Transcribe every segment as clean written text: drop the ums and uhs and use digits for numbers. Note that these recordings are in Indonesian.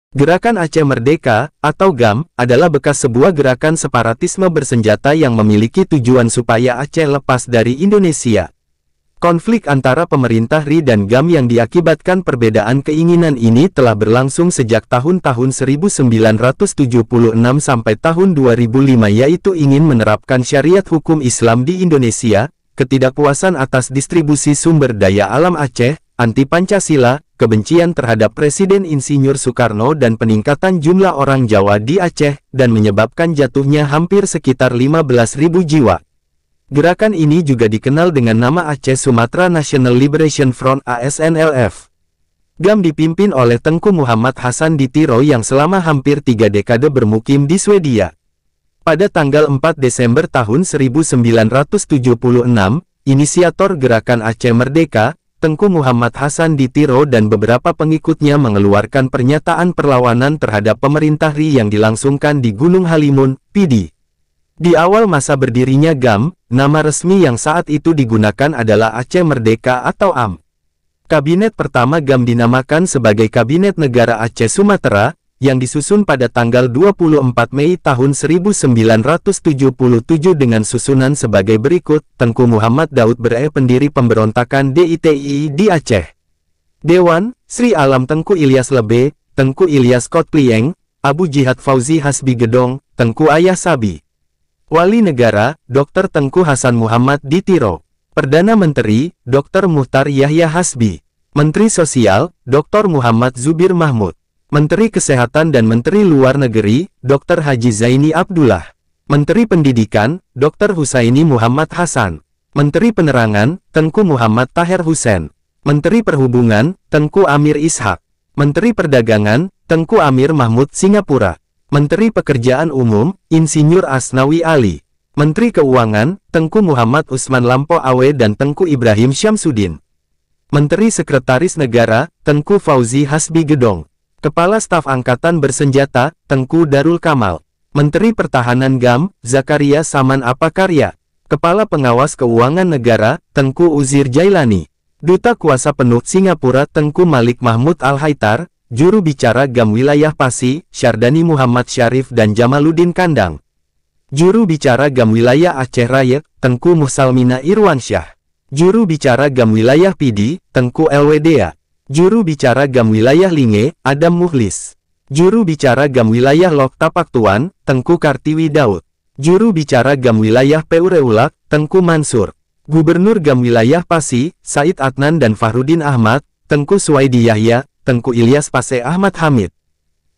Gerakan Aceh Merdeka, atau GAM, adalah bekas sebuah gerakan separatisme bersenjata yang memiliki tujuan supaya Aceh lepas dari Indonesia. Konflik antara pemerintah RI dan GAM yang diakibatkan perbedaan keinginan ini telah berlangsung sejak tahun-tahun 1976 sampai tahun 2005, yaitu ingin menerapkan syariat hukum Islam di Indonesia, ketidakpuasan atas distribusi sumber daya alam Aceh, anti-Pancasila, kebencian terhadap Presiden Insinyur Soekarno dan peningkatan jumlah orang Jawa di Aceh, dan menyebabkan jatuhnya hampir sekitar 15.000 jiwa. Gerakan ini juga dikenal dengan nama Aceh Sumatra National Liberation Front (ASNLF). GAM dipimpin oleh Tengku Muhammad Hasan Ditiro yang selama hampir 3 dekade bermukim di Swedia. Pada tanggal 4 Desember tahun 1976, inisiator gerakan Aceh Merdeka, Tengku Muhammad Hasan Ditiro dan beberapa pengikutnya mengeluarkan pernyataan perlawanan terhadap pemerintah RI yang dilangsungkan di Gunung Halimun, PD. Di awal masa berdirinya GAM, nama resmi yang saat itu digunakan adalah Aceh Merdeka atau AM. Kabinet pertama GAM dinamakan sebagai Kabinet Negara Aceh Sumatera, yang disusun pada tanggal 24 Mei tahun 1977 dengan susunan sebagai berikut: Tengku Muhammad Daud Bre, pendiri pemberontakan DITI di Aceh. Dewan, Sri Alam Tengku Ilyas Lebe, Tengku Ilyas Kotplieng, Abu Jihad Fauzi Hasbi Gedong, Tengku Ayah Sabi. Wali Negara, Dr. Tengku Hasan Muhammad Ditiro. Perdana Menteri, Dr. Muhtar Yahya Hasbi. Menteri Sosial, Dr. Muhammad Zubir Mahmud. Menteri Kesehatan dan Menteri Luar Negeri, Dr. Haji Zaini Abdullah. Menteri Pendidikan, Dr. Husaini Muhammad Hasan. Menteri Penerangan, Tengku Muhammad Taher Hussein. Menteri Perhubungan, Tengku Amir Ishak. Menteri Perdagangan, Tengku Amir Mahmud Singapura. Menteri Pekerjaan Umum, Insinyur Asnawi Ali. Menteri Keuangan, Tengku Muhammad Usman Lampo Awe dan Tengku Ibrahim Syamsuddin. Menteri Sekretaris Negara, Tengku Fauzi Hasbi Gedong. Kepala Staf Angkatan Bersenjata, Tengku Darul Kamal. Menteri Pertahanan GAM, Zakaria Saman Apakarya. Kepala Pengawas Keuangan Negara, Tengku Uzir Jailani. Duta Kuasa Penuh Singapura, Tengku Malik Mahmud Al-Haitar. Juru Bicara GAM Wilayah Pasi, Syardani Muhammad Syarif dan Jamaluddin Kandang. Juru Bicara GAM Wilayah Aceh Raya, Tengku Muhsalmina Irwansyah. Juru Bicara GAM Wilayah PD, Tengku Elwedea. Juru Bicara GAM Wilayah Linge, Adam Muhlis. Juru Bicara GAM Wilayah Lok Tapak Tuan, Tengku Kartiwi Daud. Juru Bicara GAM Wilayah Peureulak, Tengku Mansur. Gubernur GAM Wilayah Pasi, Said Adnan dan Fahrudin Ahmad, Tengku Suwaidi Yahya, Tengku Ilyas Pase Ahmad Hamid.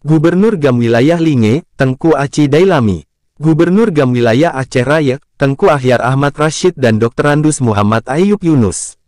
Gubernur GAM Wilayah Linge, Tengku Aci Dailami. Gubernur GAM Wilayah Aceh Raya, Tengku Ahyar Ahmad Rashid dan Dr. Andus Muhammad Ayub Yunus.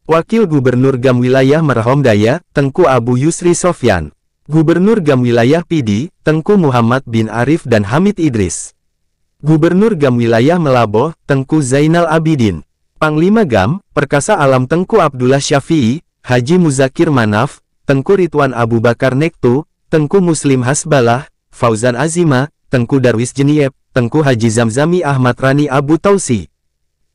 Wakil Gubernur GAM Wilayah Merhom Daya, Tengku Abu Yusri Sofyan. Gubernur GAM Wilayah PD, Tengku Muhammad bin Arif dan Hamid Idris. Gubernur GAM Wilayah Melaboh, Tengku Zainal Abidin. Panglima GAM, Perkasa Alam Tengku Abdullah Syafi'i, Haji Muzakir Manaf, Tengku Ridwan Abu Bakar Nektu, Tengku Muslim Hasbalah, Fauzan Azima, Tengku Darwis Jeniep, Tengku Haji Zamzami Ahmad Rani Abu Tausi.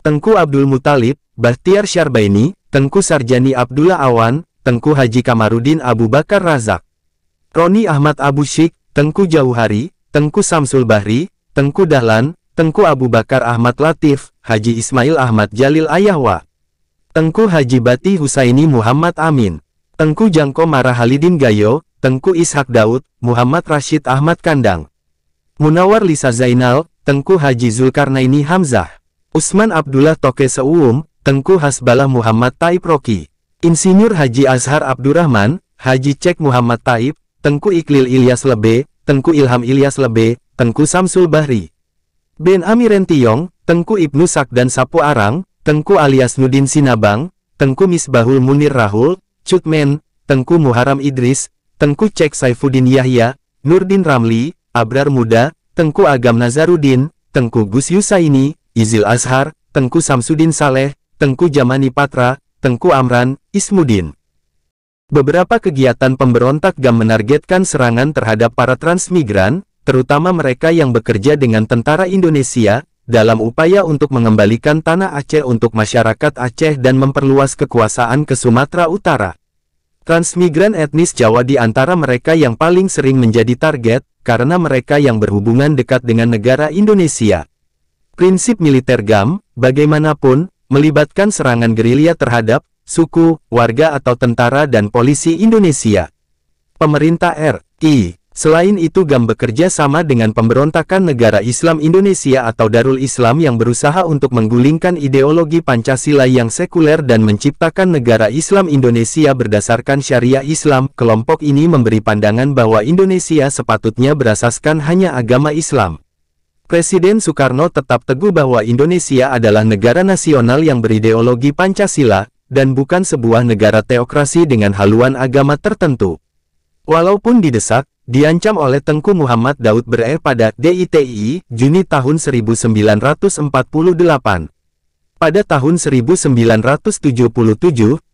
Tengku Abdul Muthalib, Bahtiar Syarbaini, Tengku Sarjani Abdullah Awan, Tengku Haji Kamarudin Abu Bakar Razak. Roni Ahmad Abu Syik, Tengku Jauhari, Tengku Samsul Bahri, Tengku Dahlan, Tengku Abu Bakar Ahmad Latif, Haji Ismail Ahmad Jalil Ayahwa. Tengku Haji Bati Husaini Muhammad Amin. Tengku Jangko Mara Halidin Gayo, Tengku Ishak Daud, Muhammad Rashid Ahmad Kandang. Munawar Lisa Zainal, Tengku Haji Zulkarnaini Hamzah. Usman Abdullah Toke Seuum, Tengku Hasbalah Muhammad Taib Roki. Insinyur Haji Azhar Abdurrahman, Haji Cek Muhammad Taib, Tengku Iklil Ilyas Lebe, Tengku Ilham Ilyas Lebe, Tengku Samsul Bahri. Ben Amiren Tiyong, Tengku Ibnu Sakdan Sapu Arang, Tengku alias Nudin Sinabang, Tengku Misbahul Munir Rahul, Cutmen, Tengku Muharam Idris, Tengku Cek Saifuddin Yahya, Nurdin Ramli, Abrar Muda, Tengku Agam Nazarudin, Tengku Gus Yusaini, Izil Azhar, Tengku Samsudin Saleh, Tengku Jamani Patra, Tengku Amran, Ismudin. Beberapa kegiatan pemberontak GAM menargetkan serangan terhadap para transmigran, terutama mereka yang bekerja dengan tentara Indonesia, dalam upaya untuk mengembalikan tanah Aceh untuk masyarakat Aceh dan memperluas kekuasaan ke Sumatera Utara. Transmigran etnis Jawa di antara mereka yang paling sering menjadi target, karena mereka yang berhubungan dekat dengan negara Indonesia. Prinsip militer GAM, bagaimanapun, melibatkan serangan gerilya terhadap suku, warga atau tentara dan polisi Indonesia. Pemerintah RI. Selain itu GAM bekerja sama dengan pemberontakan negara Islam Indonesia atau Darul Islam yang berusaha untuk menggulingkan ideologi Pancasila yang sekuler dan menciptakan negara Islam Indonesia berdasarkan syariah Islam. Kelompok ini memberi pandangan bahwa Indonesia sepatutnya berasaskan hanya agama Islam. Presiden Soekarno tetap teguh bahwa Indonesia adalah negara nasional yang berideologi Pancasila, dan bukan sebuah negara teokrasi dengan haluan agama tertentu. Walaupun didesak, diancam oleh Tengku Muhammad Daud Bre pada DITI, Juni tahun 1948. Pada tahun 1977,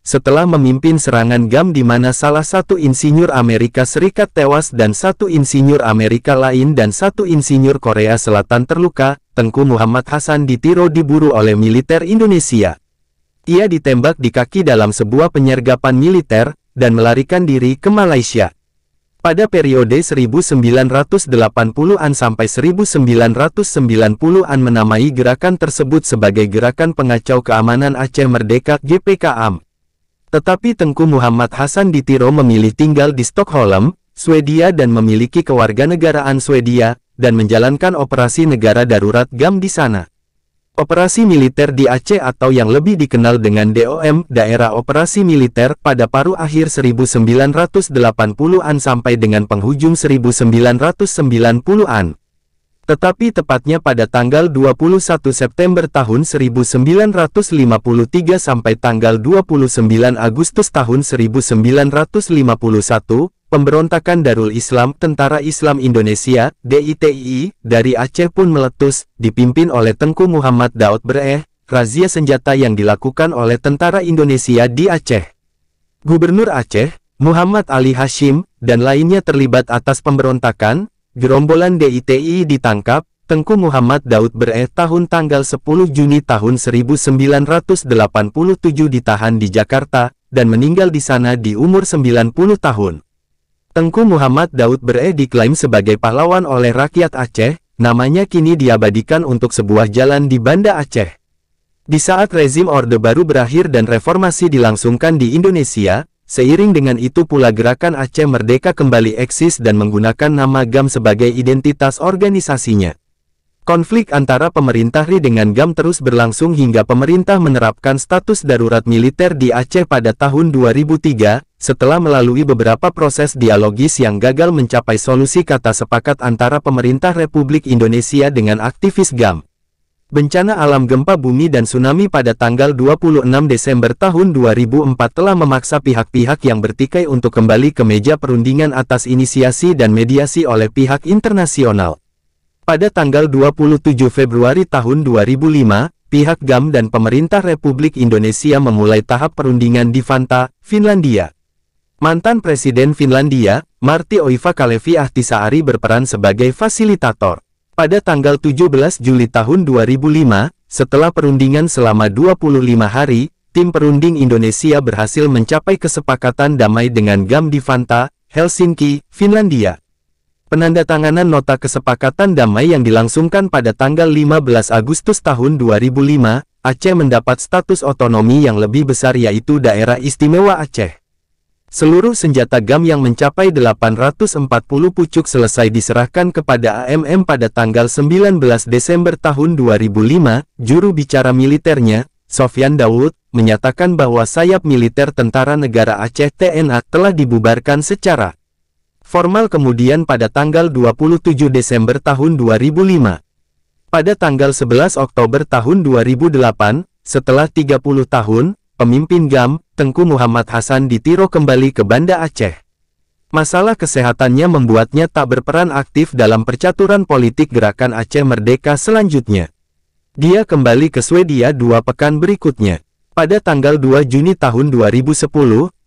setelah memimpin serangan GAM di mana salah satu insinyur Amerika Serikat tewas dan satu insinyur Amerika lain dan satu insinyur Korea Selatan terluka, Tengku Muhammad Hasan Ditiro diburu oleh militer Indonesia. Ia ditembak di kaki dalam sebuah penyergapan militer, dan melarikan diri ke Malaysia. Pada periode 1980-an sampai 1990-an menamai gerakan tersebut sebagai Gerakan Pengacau Keamanan Aceh Merdeka GPKAM. Tetapi Tengku Muhammad Hasan Ditiro memilih tinggal di Stockholm, Swedia dan memiliki kewarganegaraan Swedia, dan menjalankan operasi negara darurat GAM di sana. Operasi militer di Aceh atau yang lebih dikenal dengan DOM, Daerah Operasi Militer, pada paruh akhir 1980-an sampai dengan penghujung 1990-an. Tetapi tepatnya pada tanggal 21 September tahun 1953 sampai tanggal 29 Agustus tahun 1951, pemberontakan Darul Islam Tentara Islam Indonesia, DITI, dari Aceh pun meletus, dipimpin oleh Tengku Muhammad Daud Bre, razia senjata yang dilakukan oleh tentara Indonesia di Aceh. Gubernur Aceh, Muhammad Ali Hashim, dan lainnya terlibat atas pemberontakan. Gerombolan DITI ditangkap, Tengku Muhammad Daud Bre tahun tanggal 10 Juni tahun 1987 ditahan di Jakarta, dan meninggal di sana di umur 90 tahun. Tengku Muhammad Daud Bre diklaim sebagai pahlawan oleh rakyat Aceh, namanya kini diabadikan untuk sebuah jalan di Banda Aceh. Di saat rezim Orde Baru berakhir dan reformasi dilangsungkan di Indonesia, seiring dengan itu pula Gerakan Aceh Merdeka kembali eksis dan menggunakan nama GAM sebagai identitas organisasinya. Konflik antara pemerintah RI dengan GAM terus berlangsung hingga pemerintah menerapkan status darurat militer di Aceh pada tahun 2003, setelah melalui beberapa proses dialogis yang gagal mencapai solusi kata sepakat antara pemerintah Republik Indonesia dengan aktivis GAM. Bencana alam gempa bumi dan tsunami pada tanggal 26 Desember tahun 2004 telah memaksa pihak-pihak yang bertikai untuk kembali ke meja perundingan atas inisiasi dan mediasi oleh pihak internasional. Pada tanggal 27 Februari tahun 2005, pihak GAM dan pemerintah Republik Indonesia memulai tahap perundingan di Vantaa, Finlandia. Mantan Presiden Finlandia, Martti Oiva Kalevi Ahtisaari berperan sebagai fasilitator. Pada tanggal 17 Juli tahun 2005, setelah perundingan selama 25 hari, tim perunding Indonesia berhasil mencapai kesepakatan damai dengan GAM di Vantaa, Helsinki, Finlandia. Penandatanganan nota kesepakatan damai yang dilangsungkan pada tanggal 15 Agustus tahun 2005, Aceh mendapat status otonomi yang lebih besar yaitu Daerah Istimewa Aceh. Seluruh senjata GAM yang mencapai 840 pucuk selesai diserahkan kepada AMM pada tanggal 19 Desember tahun 2005, juru bicara militernya, Sofyan Daud, menyatakan bahwa sayap militer Tentara Negara Aceh TNA telah dibubarkan secara formal kemudian pada tanggal 27 Desember tahun 2005. Pada tanggal 11 Oktober tahun 2008, setelah 30 tahun, pemimpin GAM, Tengku Muhammad Hasan Ditiro kembali ke Banda Aceh. Masalah kesehatannya membuatnya tak berperan aktif dalam percaturan politik Gerakan Aceh Merdeka selanjutnya. Dia kembali ke Swedia 2 pekan berikutnya. Pada tanggal 2 Juni tahun 2010,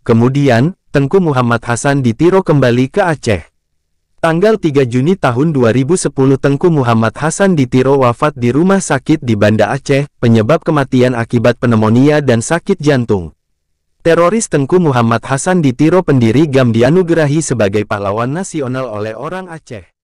kemudian, Tengku Muhammad Hasan Ditiro kembali ke Aceh. Tanggal 3 Juni tahun 2010 Tengku Muhammad Hasan Ditiro wafat di rumah sakit di Banda Aceh, penyebab kematian akibat pneumonia dan sakit jantung. Teroris Tengku Muhammad Hasan Ditiro pendiri GAM dianugerahi sebagai pahlawan nasional oleh orang Aceh.